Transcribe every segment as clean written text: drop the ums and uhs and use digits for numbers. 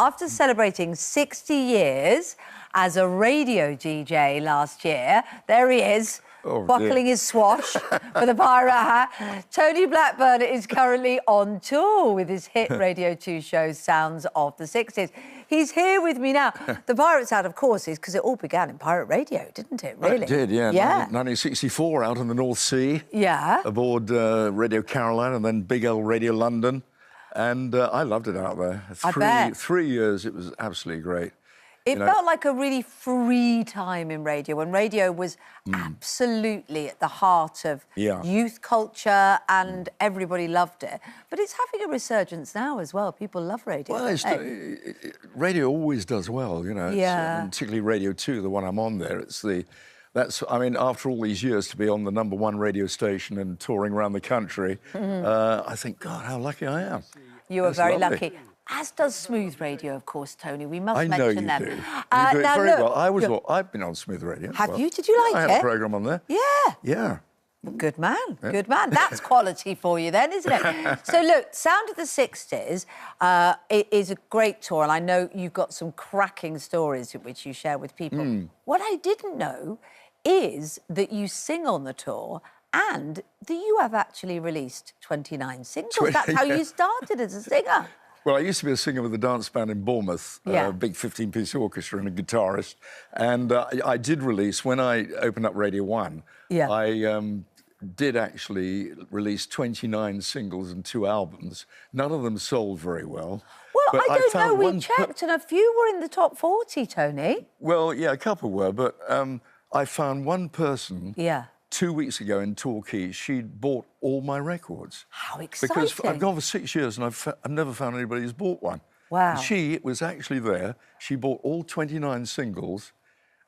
after celebrating 60 years as a radio DJ last year, there he is, buckling his swash with a pirate hat. Tony Blackburn is currently on tour with his hit Radio 2 show, Sounds of the 60s. He's here with me now. The Pirates Hat, of course, is because it all began in pirate radio, didn't it, really? It did, yeah. Yeah. 1964, out in the North Sea. Yeah. Aboard Radio Carolina and then Big L Radio London. And I loved it out there. I bet. 3 years, it was absolutely great. It felt like a really free time in radio, when radio was absolutely at the heart of youth culture and everybody loved it. But it's having a resurgence now as well. People love radio. Well, radio always does well, you know. Yeah. Particularly Radio 2, the one I'm on there. I mean, after all these years to be on the #1 radio station and touring around the country, I think, God, how lucky I am. You are very lucky. As does Smooth Radio, of course, Tony. We must mention them. I know you do. You do it very well. I've been on Smooth Radio. Have you? Did you like it? I had a programme on there. Yeah. Yeah. Good man, good man. That's quality for you then, isn't it? So, look, Sound of the 60s it is a great tour, and I know you've got some cracking stories which you share with people. What I didn't know is that you sing on the tour and that you have actually released 29 singles. That's how you started as a singer. Well, I used to be a singer with a dance band in Bournemouth, a big 15-piece orchestra and a guitarist. And I did release, when I opened up Radio 1, I did actually release 29 singles and 2 albums. None of them sold very well. Well, but I don't know, we checked and a few were in the top 40, Tony. Well, yeah, a couple were, but I found one person 2 weeks ago in Torquay. She'd bought all my records. How exciting. Because I've gone for 6 years and I've never found anybody who's bought one. Wow. And she was actually there. She bought all 29 singles.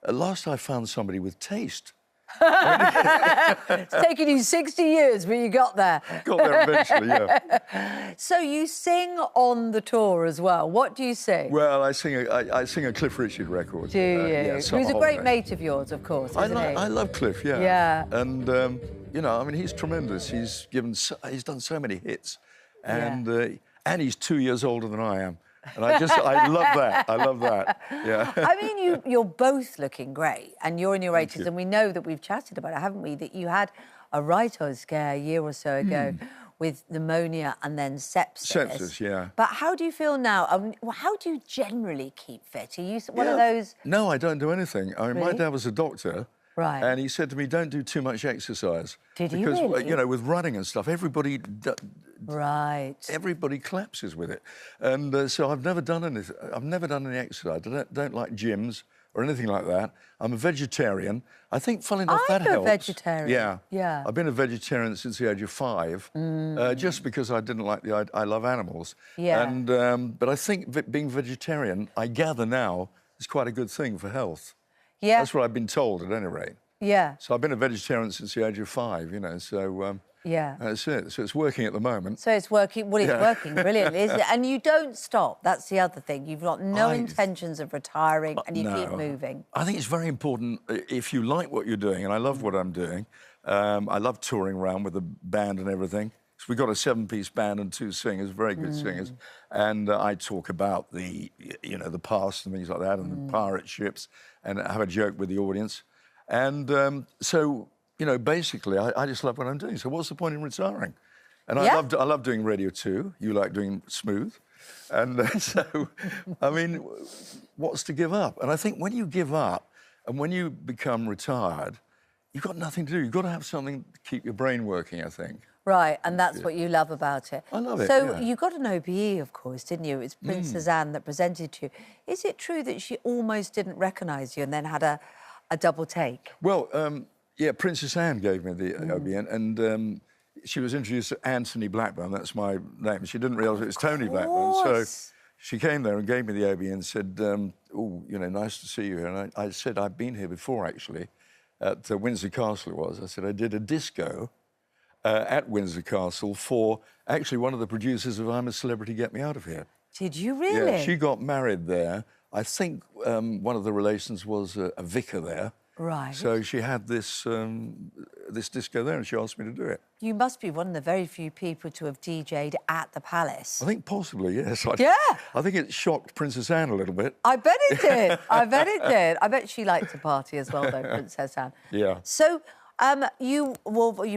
At last I found somebody with taste. It's taken you 60 years, but you got there. Got there eventually, yeah. So you sing on the tour as well. What do you sing? Well, I sing a Cliff Richard record. Do you? Yeah, Who's a great mate of yours, of course, isn't he? I love Cliff, yeah. Yeah. And, you know, I mean, he's tremendous. He's done so many hits. And he's 2 years older than I am. And I love that. I love that. Yeah. I mean, you're both looking great, and you're in your 80s, and we know that we've chatted about it, haven't we? That you had a right-o scare a year or so ago with pneumonia and then sepsis. Sepsis, yeah. But how do you feel now? How do you generally keep fit? Are you one of those? No, I don't do anything. I mean, my dad was a doctor. Right. And he said to me, don't do too much exexercise. Did he because, really? you know, with running and stuff, everybody... Everybody collapses with it. And so I've never done anything. I've never done any exercise. I don't like gyms or anything like that. I'm a vegetarian. I think, funnily enough, that helps. I'm a vegetarian. Yeah. Yeah. I've been a vegetarian since the age of 5, just because I didn't like I love animals. Yeah. And, but I think being vegetarian, I gather now, is quite a good thing for health. Yeah. That's what I've been told, at any rate. Yeah. So I've been a vegetarian since the age of 5, you know, so... yeah. That's it. So it's working at the moment. So it's working... Well, it's working brilliantly, isn't it? And you don't stop. That's the other thing. You've got no intentions of retiring and you keep moving. I think it's very important, if you like what you're doing, and I love what I'm doing, I love touring around with the band and everything. So we've got a 7-piece band and 2 singers, very good singers. And I talk about the past and things like that, and the pirate ships, and have a joke with the audience. And so... You know, basically, I just love what I'm doing. So what's the point in retiring? And I love doing Radio 2. You like doing Smooth. And so, I mean, what's to give up? And I think when you give up and when you become retired, you've got nothing to do. You've got to have something to keep your brain working, I think. Right, and that's what you love about it. I love it, So you got an OBE, of course, didn't you? It's Princess Anne that presented to you. Is it true that she almost didn't recognise you and then had a double take? Well, yeah, Princess Anne gave me the OBN, and she was introduced to Anthony Blackburn, that's my name. She didn't realise it was Tony Blackburn, so she came there and gave me the OBN and said, oh, you know, nice to see you here. And I said, I've been here before, actually, at Windsor Castle it was. I said, I did a disco at Windsor Castle for, actually, one of the producers of I'm a Celebrity, Get Me Out of Here. Did you really? Yeah, she got married there. I think one of the relations was a vicar there. Right. So she had this this disco there, and she asked me to do it. You must be one of the very few people to have DJ'd at the Palace. I think possibly, yes. Yeah. I think it shocked Princess Anne a little bit. I bet it did. I bet it did. I bet she liked to party as well, though, Princess Anne. Yeah. So, you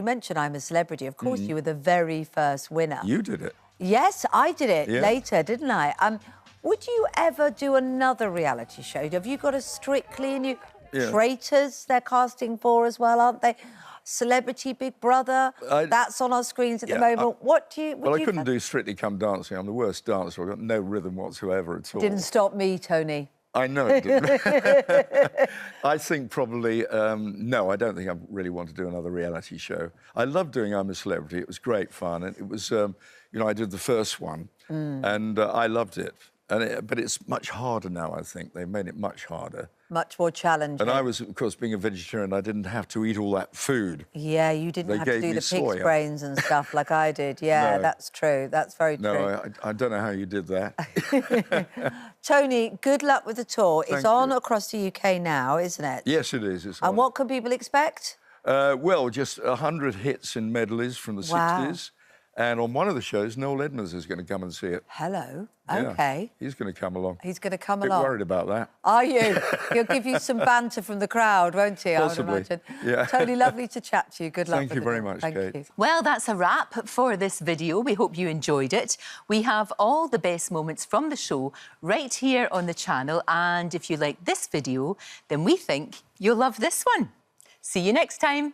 mentioned I'm a Celebrity. Of course, you were the very first winner. You did it. Yes, I did it later, didn't I? Would you ever do another reality show? Have you got a Strictly and you... Yeah. Traitors they're casting for as well, aren't they? Celebrity Big Brother, that's on our screens at the moment. What do you... Well, I couldn't do Strictly Come Dancing. I'm the worst dancer. I've got no rhythm whatsoever at all. Didn't stop me, Tony. I know it didn't. I think probably, no, I don't think I really want to do another reality show. I loved doing I'm a Celebrity. It was great fun. And it was, you know, I did the first one and I loved it. But it's much harder now, I think. They've made it much harder. Much more challenging. And I was, of course, being a vegetarian, I didn't have to eat all that food. Yeah, you didn't have to do the pig's brains and stuff like I did. Yeah, no. That's true. That's very true. No, I don't know how you did that. Tony, good luck with the tour. It's on across the UK now, isn't it? Yes, it is. It's on. And what can people expect? Well, just 100 hits and medleys from the 60s. And on one of the shows, Noel Edmonds is going to come and see it. Hello. Yeah, OK. He's going to come along. He's going to come along. A bit worried about that. Are you? He'll give you some banter from the crowd, won't he? Possibly. I would imagine. Yeah. Tony, lovely to chat to you. Good luck. Thank you very much, Kate. Thank you. Well, that's a wrap for this video. We hope you enjoyed it. We have all the best moments from the show right here on the channel. And if you like this video, then we think you'll love this one. See you next time.